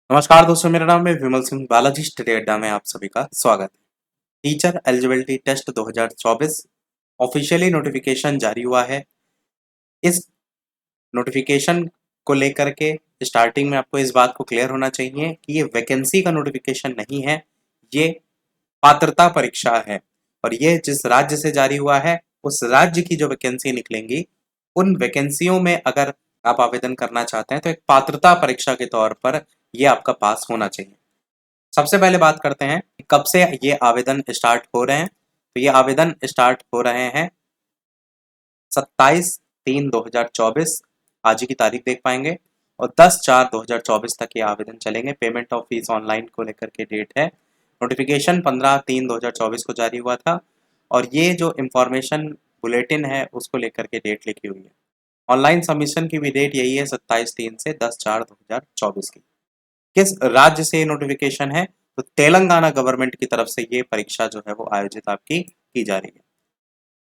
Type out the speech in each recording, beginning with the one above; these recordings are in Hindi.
नमस्कार दोस्तों, मेरा नाम है विमल सिंह बालाजी। स्टडी अड्डा में आप सभी का स्वागत है। Teacher eligibility test 2024 officially notification जारी हुआ है। इस नोटिफिकेशन को लेकर के स्टार्टिंग में आपको इस बात को क्लियर होना चाहिए कि ये वैकेंसी का नोटिफिकेशन नहीं है, ये पात्रता परीक्षा है। और ये जिस राज्य से जारी हुआ है उस राज्य की जो वैकेंसी निकलेंगी, उन वैकेंसियों में अगर आप आवेदन करना चाहते हैं तो एक पात्रता परीक्षा के तौर पर ये आपका पास होना चाहिए। सबसे पहले बात करते हैं कि कब से ये आवेदन स्टार्ट हो रहे हैं। तो ये आवेदन स्टार्ट हो रहे हैं 27/3/2024, आज की तारीख देख पाएंगे, और 10/4/2024 तक ये आवेदन चलेंगे। पेमेंट ऑफ फीस ऑनलाइन को लेकर के डेट है। नोटिफिकेशन 15/3/2024 को जारी हुआ था, और ये जो इंफॉर्मेशन बुलेटिन है उसको लेकर के डेट लिखी हुई है। ऑनलाइन सबमिशन की भी डेट यही है, 27/3 से 10/4/2024 की। किस राज्य से नोटिफिकेशन है? तो तेलंगाना गवर्नमेंट की तरफ से ये परीक्षा जो है वो आयोजित आपकी की जा रही है।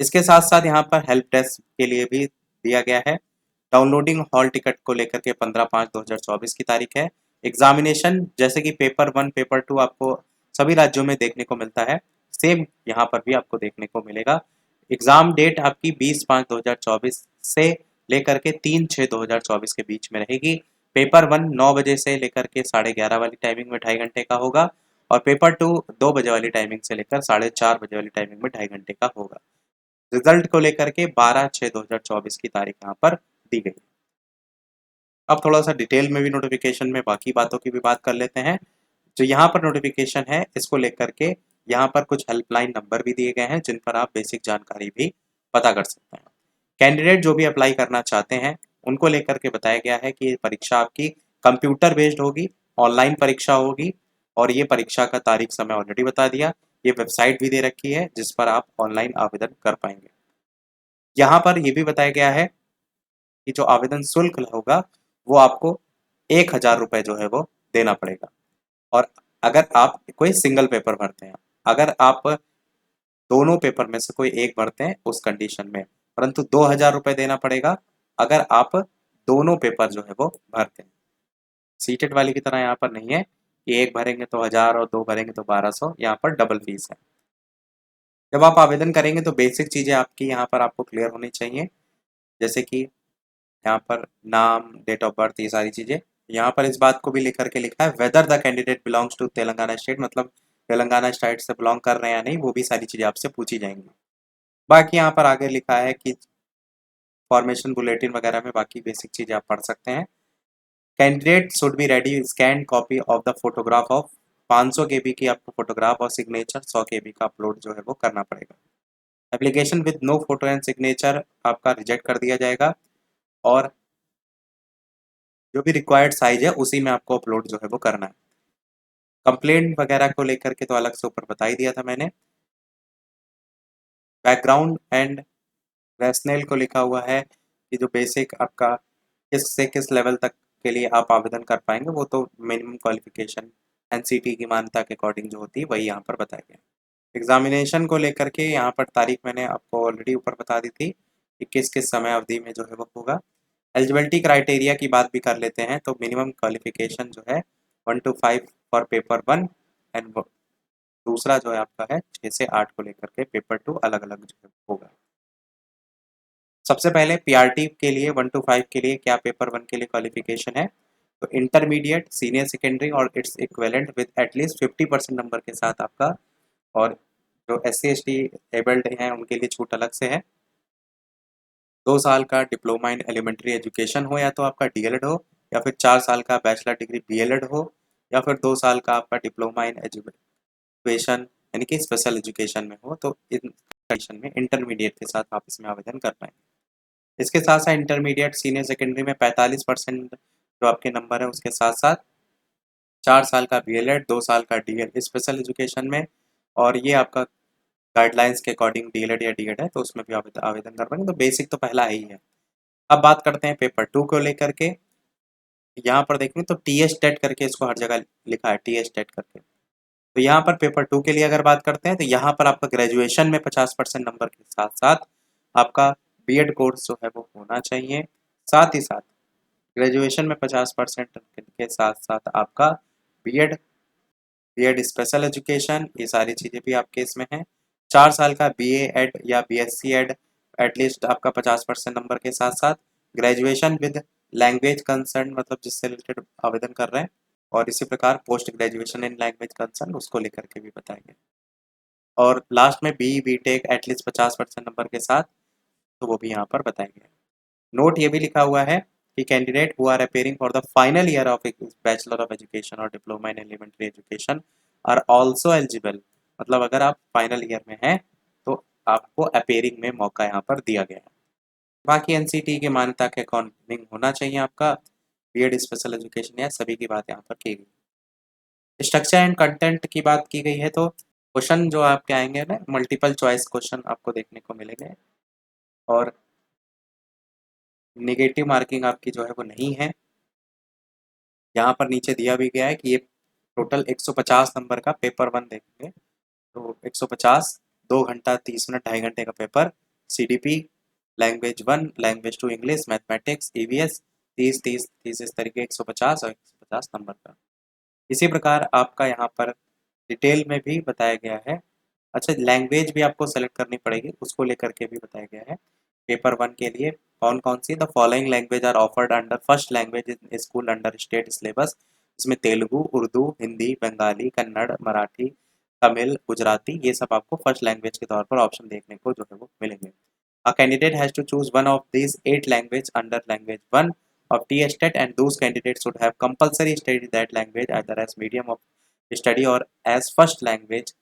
इसके साथ साथ यहाँ पर हेल्प डेस्क के लिए भी दिया गया है। डाउनलोडिंग हॉल टिकट को लेकर के 15/5/2024 की तारीख है। एग्जामिनेशन जैसे कि पेपर 1 पेपर 2 आपको सभी राज्यों में देखने को मिलता है, सेम यहाँ पर भी आपको देखने को मिलेगा। एग्जाम डेट आपकी 20/5/2024 से लेकर के 3/6/2024 के बीच में रहेगी। पेपर 1 9 बजे से लेकर के 11:30 वाली टाइमिंग में 2.5 घंटे का होगा, और पेपर 2 2 बजे वाली टाइमिंग से लेकर 4:30 बजे वाली टाइमिंग में 2.5 घंटे का होगा। रिजल्ट को लेकर के 12/6/2024 की तारीख यहाँ पर दी गई। अब थोड़ा सा डिटेल में भी नोटिफिकेशन में बाकी बातों की भी बात कर लेते हैं। जो यहाँ पर नोटिफिकेशन है इसको लेकर के यहाँ पर कुछ हेल्पलाइन नंबर भी दिए गए हैं जिन पर आप बेसिक जानकारी भी पता कर सकते हैं। कैंडिडेट जो भी अप्लाई करना चाहते हैं उनको लेकर के बताया गया है कि ये परीक्षा आपकी कंप्यूटर बेस्ड होगी, ऑनलाइन परीक्षा होगी, और ये परीक्षा का तारीख समय ऑलरेडी बता दिया। ये वेबसाइट भी दे रखी है जिस पर आप ऑनलाइन आवेदन कर पाएंगे। यहाँ पर यह भी बताया गया है कि जो आवेदन शुल्क होगा वो आपको 1,000 रुपये जो है वो देना पड़ेगा। और अगर आप कोई सिंगल पेपर भरते हैं, अगर आप दोनों पेपर में से कोई एक भरते हैं उस कंडीशन में, परंतु 2,000 रुपये देना पड़ेगा अगर आप दोनों पेपर जो है वो भरते हैं। सीटेट वाली की तरह यहाँ पर नहीं है कि एक भरेंगे तो 1,000 और दो भरेंगे तो 1,200, यहाँ पर डबल फीस है। जब आप आवेदन करेंगे तो बेसिक चीज़ें आपकी यहाँ पर आपको क्लियर होनी चाहिए, जैसे कि यहाँ पर नाम, डेट ऑफ बर्थ, ये सारी चीज़ें। यहाँ पर इस बात को भी लिख करके लिखा है whether the candidate belongs to Telangana state, मतलब तेलंगाना स्टेट से बिलोंग कर रहे हैं या नहीं, वो भी सारी चीज़ें आपसे पूछी जाएंगी। बाकी यहाँ पर आगे लिखा है कि फॉर्मेशन बुलेटिन वगैरह में बाकी बेसिक चीज़ें आप पढ़ सकते हैं। Candidate should be ready scan copy of the photograph of 500 KB की आपको फोटोग्राफ और सिग्नेचर 100 KB का अपलोड जो है वो करना पड़ेगा। Application with no photo and signature आपका रिजेक्ट कर दिया जाएगा, और जो भी रिक्वायर्ड साइज है उसी में आपको अपलोड जो है वो करना है। कंप्लेंट वगैरह को लेकर के तो अलग से ऊपर बता ही दिया था मैंने। बैकग्राउंड एंड रैशनल को लिखा हुआ है कि जो बेसिक आपका किस से किस लेवल तक के लिए आप आवेदन कर पाएंगे, वो तो मिनिमम क्वालिफिकेशन एनसीटी की मान्यता के अकॉर्डिंग जो होती है वही यहाँ पर बताया गया। एग्जामिनेशन को लेकर के यहाँ पर तारीख मैंने आपको ऑलरेडी ऊपर बता दी थी कि किस किस समय अवधि में जो है वो होगा। एलिजिबिलिटी क्राइटेरिया की बात भी कर लेते हैं, तो मिनिमम क्वालिफिकेशन जो है 1 to 5 फॉर पेपर 1, एंड दूसरा जो है आपका है 6 से 8 को लेकर के पेपर 2 अलग अलग जो है होगा। सबसे पहले पीआरटी के लिए 1 to 5 के लिए क्या पेपर 1 के लिए क्वालिफिकेशन है, तो इंटरमीडिएट, सीनियर सेकेंडरी और its equivalent with at least 50% number के साथ आपका। और जो SC ST एबल्ड हैं उनके लिए छूट अलग से है। 2 साल का डिप्लोमा इन एलिमेंट्री एजुकेशन हो, या तो आपका DLED हो, या फिर 4 साल का बैचलर डिग्री BLED हो, या फिर 2 साल का आपका डिप्लोमा इन एजुकेशन यानी कि स्पेशल एजुकेशन में हो, तो इन कंडीशन में इंटरमीडिएट के साथ आप इसमें आवेदन कर पाएंगे। इसके साथ साथ इंटरमीडिएट सीनियर सेकेंडरी में 45% जो आपके नंबर है उसके साथ साथ 4 साल का BLED, 2 साल का DL स्पेशल एजुकेशन में, और ये आपका गाइडलाइंस के अकॉर्डिंग DLED या DED है तो उसमें भी आवेदन कर पाएंगे। तो बेसिक तो पहला ही है। अब बात करते हैं पेपर 2 को लेकर के। यहाँ पर देखेंगे तो TS टेट करके इसको हर जगह लिखा है, TS टेट करके। तो यहाँ पर पेपर 2 के लिए अगर बात करते हैं तो यहाँ पर आपका ग्रेजुएशन में 50% नंबर के साथ साथ आपका BEd कोर्स जो है वो होना चाहिए। साथ ही साथ ग्रेजुएशन में 50% के साथ साथ आपका बीएड स्पेशल एजुकेशन, ये सारी चीज़ें भी आपके इसमें हैं। 4 साल का बीए एड या बीएससी एड एटलीस्ट आपका 50% नंबर के साथ साथ, ग्रेजुएशन विद लैंग्वेज कंसर्न मतलब जिससे रिलेटेड आवेदन कर रहे हैं, और इसी प्रकार post graduation in language concern उसको लेकर के भी बताएंगे। और लास्ट में बी टेक एटलीस्ट 50% नंबर के साथ, तो वो भी यहाँ पर बताएंगे। नोट ये भी लिखा हुआ है कि candidate who are appearing for the final year of bachelor of education और diploma in elementary education are also eligible, मतलब अगर आप फाइनल ईयर में हैं तो आपको अपेयरिंग में मौका यहाँ पर दिया गया है। बाकी एनसीटी की मान्यता के अकॉर्डिंग होना चाहिए आपका बीएड स्पेशल एजुकेशन, या सभी की बात यहाँ पर की गई। स्ट्रक्चर एंड कंटेंट की बात की गई है तो क्वेश्चन जो आपके आएंगे ना, मल्टीपल चॉइस क्वेश्चन आपको देखने को मिलेंगे, और नेगेटिव मार्किंग आपकी जो है वो नहीं है। यहाँ पर नीचे दिया भी गया है कि ये टोटल 150 नंबर का पेपर 1 देखेंगे, तो 150 2 घंटा 30 मिनट 2.5 घंटे का paper, CDP language 1 language 2 English mathematics EVS 30 इस तरीके 150 और 150 नंबर का। इसी प्रकार आपका यहाँ पर डिटेल में भी बताया गया है। अच्छा, लैंग्वेज भी आपको सेलेक्ट करनी पड़ेगी, उसको लेकर के भी बताया गया है पेपर 1 के लिए कौन कौन सी। The following language are offered under first language in school under state syllabus, इसमें तेलुगु, उर्दू, हिंदी, बंगाली, कन्नड़, मराठी, तमिल, गुजराती, ये सब आपको फर्स्ट लैंग्वेज के तौर पर ऑप्शन देखने को जो है वो मिलेंगे। A candidate has to choose one of these 8 language under language 1 of TSTET, and those candidates should have compulsory studied that language either as medium of study or as first language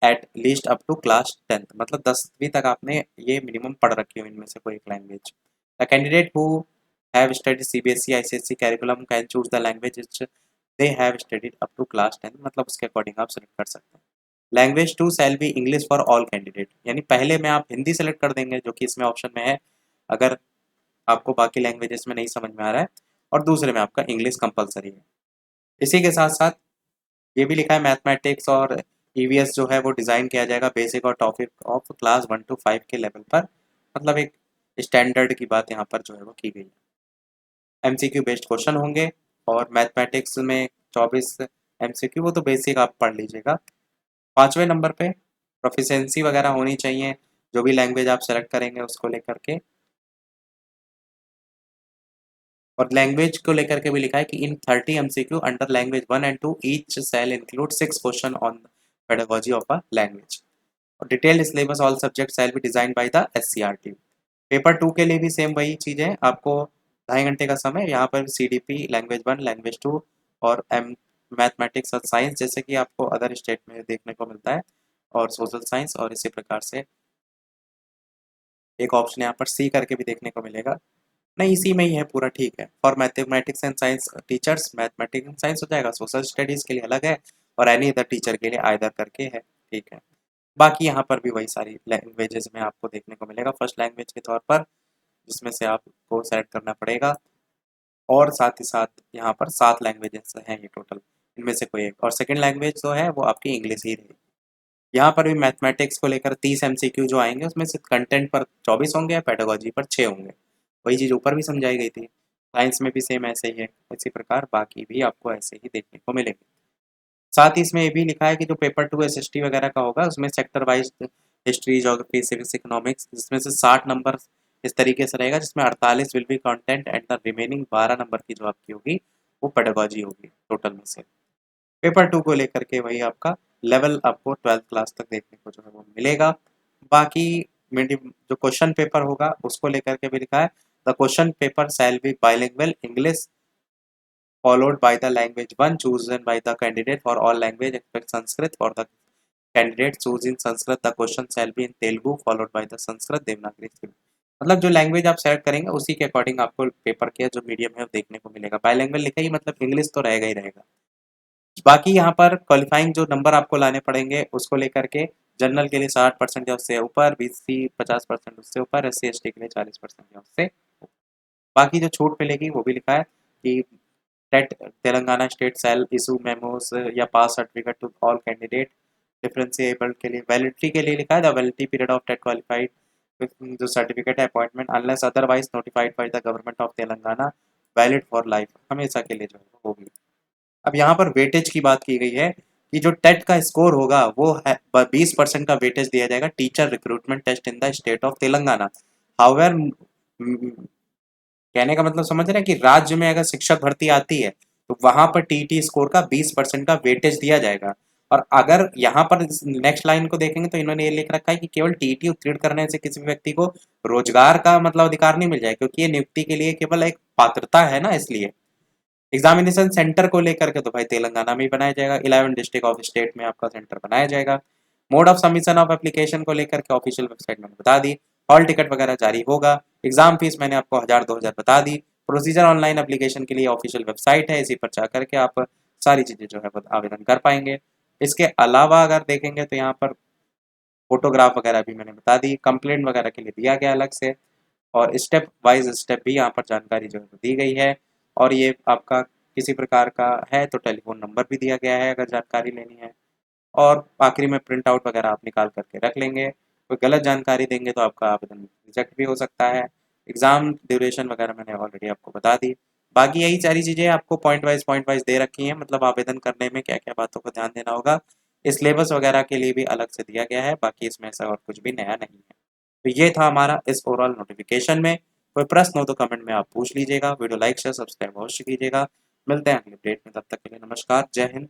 at least up to class 10th, मतलब 10वीं तक आपने ये मिनिमम पढ़ रखी हो इनमें से कोई एक language. The candidate who have studied CBSE ICSE curriculum can choose the language which they have studied up to class 10, मतलब उसके अकॉर्डिंग आप सेलेक्ट कर सकते हैं। Language 2 shall be English for all candidate, यानी पहले में आप हिंदी सेलेक्ट कर देंगे जो कि इसमें ऑप्शन में है अगर आपको बाकी लैंग्वेजेस में नहीं समझ में आ रहा है, और दूसरे में आपका इंग्लिश कंपलसरी है। इसी के साथ साथ ये भी लिखा है मैथमेटिक्स और ईवीएस जो है वो डिज़ाइन किया जाएगा बेसिक और टॉपिक ऑफ क्लास 1 to 5 के लेवल पर, मतलब एक स्टैंडर्ड की बात यहाँ पर जो है वो की गई है। एमसीक्यू बेस्ड क्वेश्चन होंगे, और मैथमेटिक्स में 24 एमसीक्यू, वो तो बेसिक आप पढ़ लीजिएगा। 5वें नंबर पे प्रोफिशिएंसी वगैरह होनी चाहिए जो भी लैंग्वेज आप सेलेक्ट करेंगे उसको लेकर के, और लैंग्वेज को लेकर के भी लिखा है कि in 30 MCQ under language 1 and 2 each shall include 6 question on pedagogy of a language, और detailed syllabus all subject shall be designed by the SCERT. Paper 2 के लिए भी सेम वही चीज़ है, आपको 2.5 घंटे का समय, यहाँ पर सीडीपी लैंग्वेज 1 लैंग्वेज 2 और एम मैथमेटिक्स और साइंस जैसे कि आपको अदर स्टेट में देखने को मिलता है, और सोशल साइंस, और इसी प्रकार से एक ऑप्शन यहाँ पर सी करके भी देखने को मिलेगा, नहीं इसी में ही है पूरा, ठीक है। For mathematics and science teachers mathematics and science हो जाएगा, सोशल स्टडीज़ के लिए अलग है, और एनी अदर टीचर के लिए आइदर करके है, ठीक है। बाकी यहाँ पर भी वही सारी लैंग्वेजेस में आपको देखने को मिलेगा फर्स्ट लैंग्वेज के तौर पर, जिसमें से आपको सेलेक्ट करना पड़ेगा, और साथ ही साथ यहाँ पर 7 लैंग्वेजेस हैं ये टोटल, इनमें से कोई एक, और सेकेंड लैंग्वेज जो है वो आपकी इंग्लिश ही रहेगी। यहाँ पर भी मैथमेटिक्स को लेकर 30 एमसीक्यू जो आएंगे उसमें से कंटेंट पर 24 होंगे, पेडागोजी पर 6 होंगे, वही चीज़ ऊपर भी समझाई गई थी। साइंस में भी सेम ऐसे ही है, इसी प्रकार बाकी भी आपको ऐसे ही देखने को मिलेंगे। साथ ही इसमें ये भी लिखा है कि जो पेपर 2 एसएसटी वगैरह का होगा उसमें sector wise history geography civics economics, जिसमें से 60 नंबर इस तरीके से रहेगा, जिसमें 48 will be content and the remaining 12 number की जो आपकी होगी वो पेडागोजी होगी टोटल में से। पेपर 2 को लेकर के वही आपका लेवल आपको 12th क्लास तक देखने को जो है वो मिलेगा। बाकी मीडियम जो क्वेश्चन पेपर होगा उसको लेकर के भी लिखा है, the question paper shall be bilingual English followed by the language 1 chosen by the candidate for all language except Sanskrit. For the candidate choosing Sanskrit, the question shall be in Telugu followed by the Sanskrit Devanagari script. मतलब जो लैंग्वेज आप सेलेक्ट करेंगे उसी के अकॉर्डिंग आपको पेपर के जो मीडियम है वो देखने को मिलेगा। बाइलिंगुअल लिखा ही मतलब इंग्लिश तो रहेगा ही रहेगा। बाकी यहाँ पर क्वालिफाइंग जो नंबर आपको लाने पड़ेंगे उसको लेकर के, जनरल के लिए 60% या उससे ऊपर, बीसी 50% उससे ऊपर, एससी एसटी के लिए 40% या उससे ऊपर। बाकी जो छूट मिलेगी वो भी लिखा है कि TET Telangana state shall issue memos या pass certificate to all candidate differentiable के लिए, वैलिडिटी के लिए लिखा है the validity period of TET qualified जो सर्टिफिकेट है appointment unless otherwise notified by the government of Telangana valid for life, हमेशा के लिए जो है होगी। अब यहाँ पर वेटेज की बात की गई है कि जो टेट का स्कोर होगा वो है 20% का वेटेज दिया जाएगा teacher recruitment test in the state of Telangana. However, कहने का मतलब समझ रहे हैं कि राज्य में अगर शिक्षक भर्ती आती है तो वहां पर टीटी स्कोर का 20% का वेटेज दिया जाएगा। और अगर यहाँ पर नेक्स्ट लाइन को देखेंगे तो इन्होंने ये लिख रखा है कि केवल टीटी उत्तीर्ण करने से किसी भी व्यक्ति को रोजगार का मतलब अधिकार नहीं मिल जाए, क्योंकि ये नियुक्ति के लिए केवल एक पात्रता है ना, इसलिए एग्जामिनेशन सेंटर को लेकर के तो भाई तेलंगाना में ही बनाया जाएगा, 11 डिस्ट्रिक्ट ऑफ स्टेट में आपका सेंटर बनाया जाएगा। Mode of submission of application को लेकर के ऑफिशियल वेबसाइट मैंने बता दी। हॉल टिकट वगैरह जारी होगा। एग्जाम फीस मैंने आपको 1000 2000 बता दी। प्रोसीजर ऑनलाइन एप्लीकेशन के लिए ऑफिशियल वेबसाइट है, इसी पर जा करके आप सारी चीजें जो है वो आवेदन कर पाएंगे। इसके अलावा अगर देखेंगे तो यहाँ पर फोटोग्राफ वगैरह भी मैंने बता दी, कंप्लेंट वगैरह के लिए दिया गया अलग से, और स्टेप वाइज स्टेप भी यहाँ पर जानकारी जो है वो दी गई है। और ये आपका किसी प्रकार का है तो टेलीफोन नंबर भी दिया गया है अगर जानकारी लेनी है। और आखिरी में प्रिंट आउट वगैरह आप निकाल करके रख लेंगे। कोई गलत जानकारी देंगे तो आपका आवेदन रिजेक्ट भी हो सकता है। एग्ज़ाम ड्यूरेशन वगैरह मैंने ऑलरेडी आपको बता दी। बाकी यही सारी चीज़ें आपको पॉइंट वाइज दे रखी हैं, मतलब आवेदन करने में क्या क्या बातों को ध्यान देना होगा। सिलेबस वगैरह के लिए भी अलग से दिया गया है, बाकी इसमें ऐसा और कुछ भी नया नहीं है। तो ये था हमारा इस ओवरऑल नोटिफिकेशन में। कोई प्रश्न हो तो कमेंट में आप पूछ लीजिएगा। वीडियो लाइक शेयर सब्सक्राइब अवश्य कीजिएगा। मिलते हैं अगले अपडेट में, तब तक के लिए नमस्कार, जय हिंद।